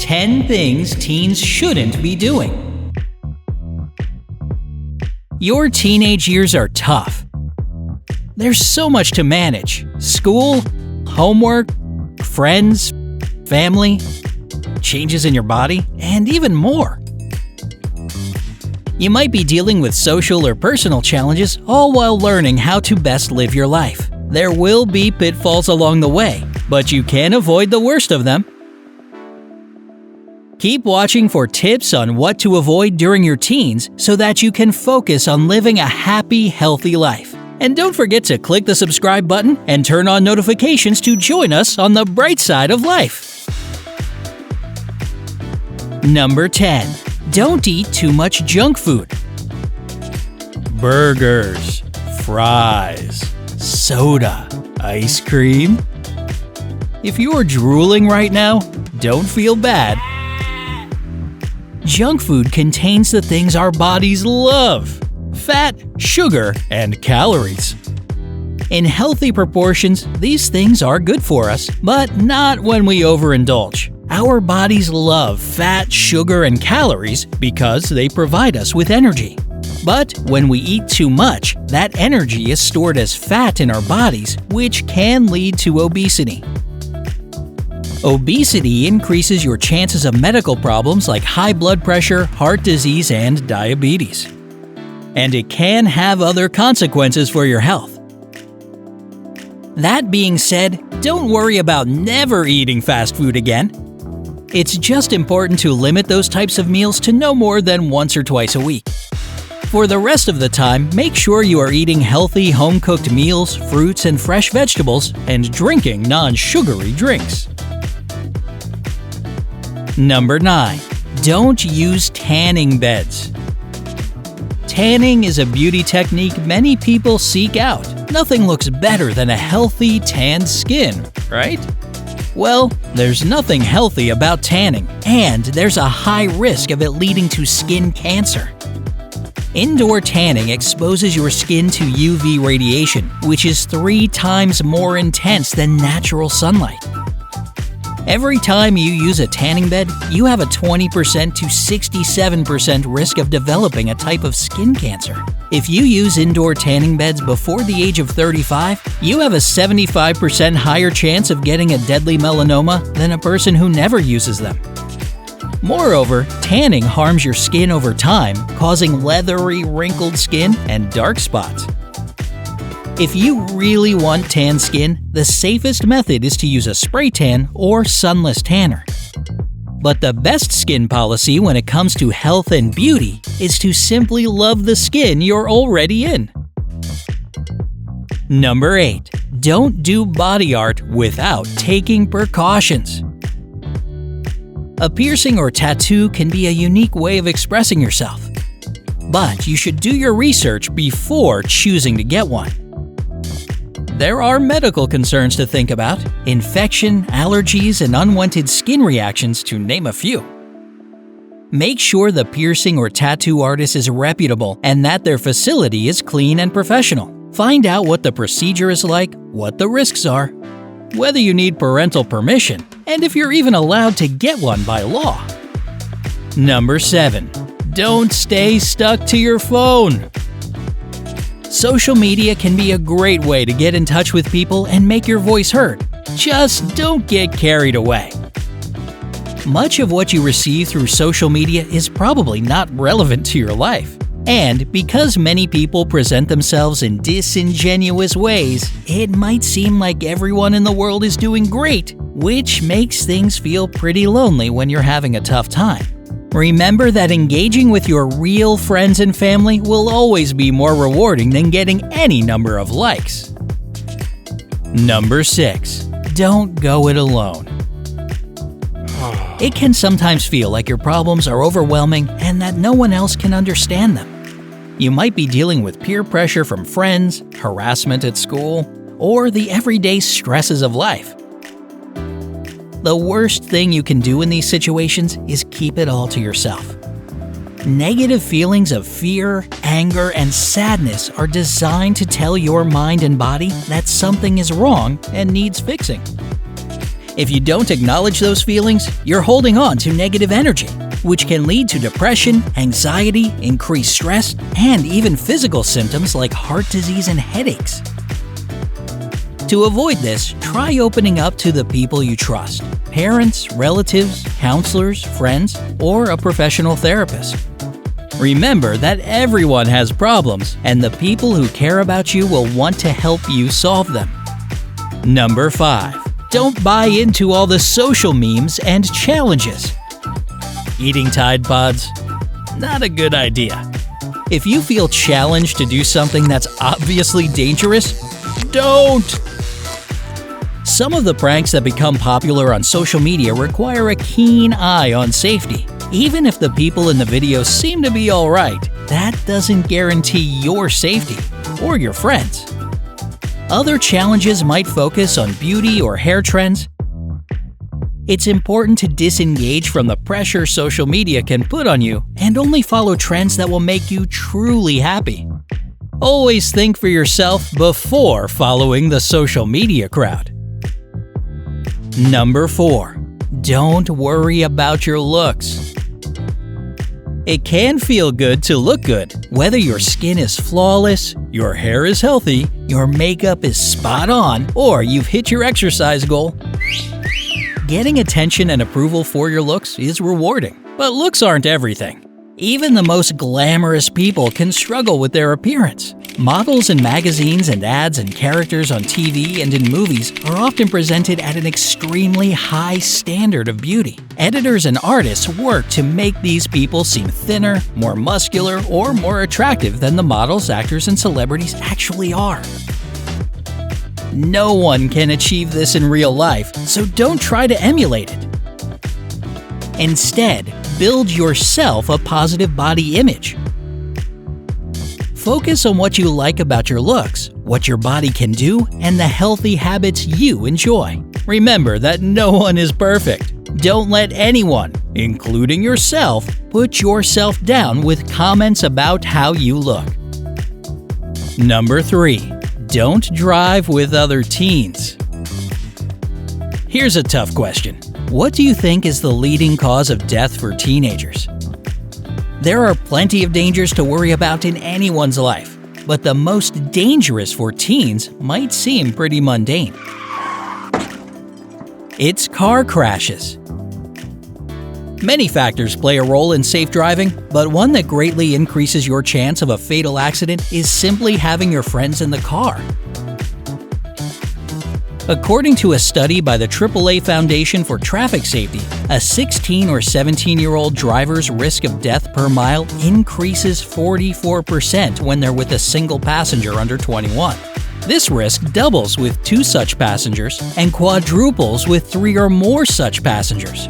10 things teens shouldn't be doing. Your teenage years are tough. There's so much to manage: school, homework, friends, family, changes in your body, and even more. You might be dealing with social or personal challenges, all while learning how to best live your life. There will be pitfalls along the way, but you can avoid the worst of them. Keep watching for tips on what to avoid during your teens so that you can focus on living a happy, healthy life. And don't forget to click the subscribe button and turn on notifications to join us on the bright side of life. Number 10. Don't eat too much junk food. Burgers, fries, soda, ice cream. If you're drooling right now, don't feel bad. Junk food contains the things our bodies love: fat, sugar, and calories. In healthy proportions, these things are good for us, but not when we overindulge. Our bodies love fat, sugar, and calories because they provide us with energy. But when we eat too much, that energy is stored as fat in our bodies, which can lead to obesity. Obesity increases your chances of medical problems like high blood pressure, heart disease, and diabetes. And it can have other consequences for your health. That being said, don't worry about never eating fast food again. It's just important to limit those types of meals to no more than once or twice a week. For the rest of the time, make sure you are eating healthy, home-cooked meals, fruits, and fresh vegetables, and drinking non-sugary drinks. Number 9. Don't use tanning beds. Tanning is a beauty technique many people seek out. Nothing looks better than a healthy, tanned skin, right? Well, there's nothing healthy about tanning, and there's a high risk of it leading to skin cancer. Indoor tanning exposes your skin to UV radiation, which is 3 times more intense than natural sunlight. Every time you use a tanning bed, you have a 20% to 67% risk of developing a type of skin cancer. If you use indoor tanning beds before the age of 35, you have a 75% higher chance of getting a deadly melanoma than a person who never uses them. Moreover, tanning harms your skin over time, causing leathery, wrinkled skin and dark spots. If you really want tan skin, the safest method is to use a spray tan or sunless tanner. But the best skin policy when it comes to health and beauty is to simply love the skin you're already in. Number 8. Don't do body art without taking precautions. A piercing or tattoo can be a unique way of expressing yourself. But you should do your research before choosing to get one. There are medical concerns to think about: infection, allergies, and unwanted skin reactions, to name a few. Make sure the piercing or tattoo artist is reputable and that their facility is clean and professional. Find out what the procedure is like, what the risks are, whether you need parental permission, and if you're even allowed to get one by law. Number 7. Don't stay stuck to your phone. Social media can be a great way to get in touch with people and make your voice heard. Just don't get carried away. Much of what you receive through social media is probably not relevant to your life. And because many people present themselves in disingenuous ways, it might seem like everyone in the world is doing great, which makes things feel pretty lonely when you're having a tough time. Remember that engaging with your real friends and family will always be more rewarding than getting any number of likes. Number 6. Don't go it alone. It can sometimes feel like your problems are overwhelming and that no one else can understand them. You might be dealing with peer pressure from friends, harassment at school, or the everyday stresses of life. The worst thing you can do in these situations is keep it all to yourself. Negative feelings of fear, anger, and sadness are designed to tell your mind and body that something is wrong and needs fixing. If you don't acknowledge those feelings, you're holding on to negative energy, which can lead to depression, anxiety, increased stress, and even physical symptoms like heart disease and headaches. To avoid this, try opening up to the people you trust: parents, relatives, counselors, friends, or a professional therapist. Remember that everyone has problems, and the people who care about you will want to help you solve them. Number 5. Don't buy into all the social memes and challenges. Eating Tide Pods? Not a good idea. If you feel challenged to do something that's obviously dangerous, don't! Some of the pranks that become popular on social media require a keen eye on safety. Even if the people in the videos seem to be alright, that doesn't guarantee your safety or your friends. Other challenges might focus on beauty or hair trends. It's important to disengage from the pressure social media can put on you and only follow trends that will make you truly happy. Always think for yourself before following the social media crowd. Number 4. Don't worry about your looks. It can feel good to look good, whether your skin is flawless, your hair is healthy, your makeup is spot on, or you've hit your exercise goal. Getting attention and approval for your looks is rewarding, but looks aren't everything. Even the most glamorous people can struggle with their appearance. Models in magazines and ads and characters on TV and in movies are often presented at an extremely high standard of beauty. Editors and artists work to make these people seem thinner, more muscular, or more attractive than the models, actors, and celebrities actually are. No one can achieve this in real life, so don't try to emulate it. Instead, build yourself a positive body image. Focus on what you like about your looks, what your body can do, and the healthy habits you enjoy. Remember that no one is perfect. Don't let anyone, including yourself, put yourself down with comments about how you look. Number 3. Don't drive with other teens. Here's a tough question. What do you think is the leading cause of death for teenagers? There are plenty of dangers to worry about in anyone's life, but the most dangerous for teens might seem pretty mundane. It's car crashes. Many factors play a role in safe driving, but one that greatly increases your chance of a fatal accident is simply having your friends in the car. According to a study by the AAA Foundation for Traffic Safety, a 16 or 17-year-old driver's risk of death per mile increases 44% when they're with a single passenger under 21. This risk doubles with 2 such passengers and quadruples with 3 or more such passengers.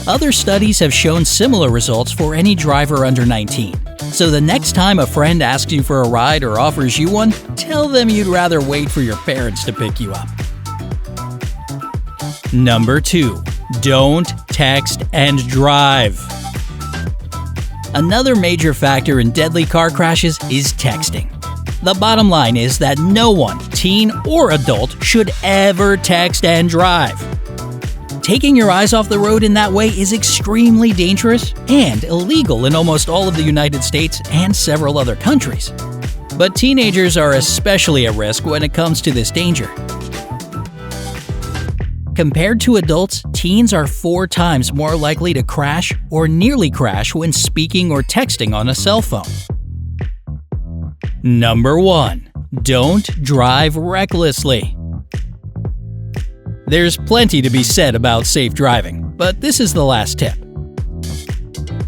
Other studies have shown similar results for any driver under 19. So the next time a friend asks you for a ride or offers you one, tell them you'd rather wait for your parents to pick you up. Number 2. Don't text and drive. Another major factor in deadly car crashes is texting. The bottom line is that no one, teen or adult, should ever text and drive. Taking your eyes off the road in that way is extremely dangerous and illegal in almost all of the United States and several other countries. But teenagers are especially at risk when it comes to this danger. Compared to adults, teens are 4 times more likely to crash or nearly crash when speaking or texting on a cell phone. Number 1. Don't drive recklessly. There's plenty to be said about safe driving, but this is the last tip.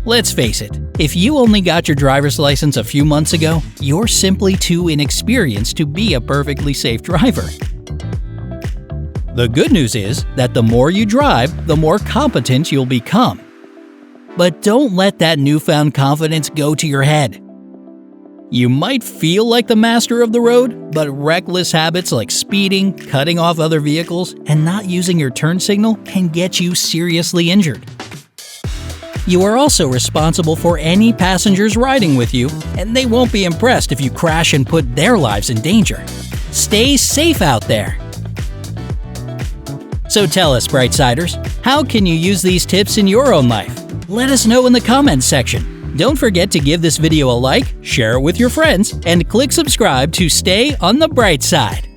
Let's face it, if you only got your driver's license a few months ago, you're simply too inexperienced to be a perfectly safe driver. The good news is that the more you drive, the more competent you'll become. But don't let that newfound confidence go to your head. You might feel like the master of the road, but reckless habits like speeding, cutting off other vehicles, and not using your turn signal can get you seriously injured. You are also responsible for any passengers riding with you, and they won't be impressed if you crash and put their lives in danger. Stay safe out there. So tell us, Brightsiders, how can you use these tips in your own life? Let us know in the comments section. Don't forget to give this video a like, share it with your friends, and click subscribe to stay on the bright side.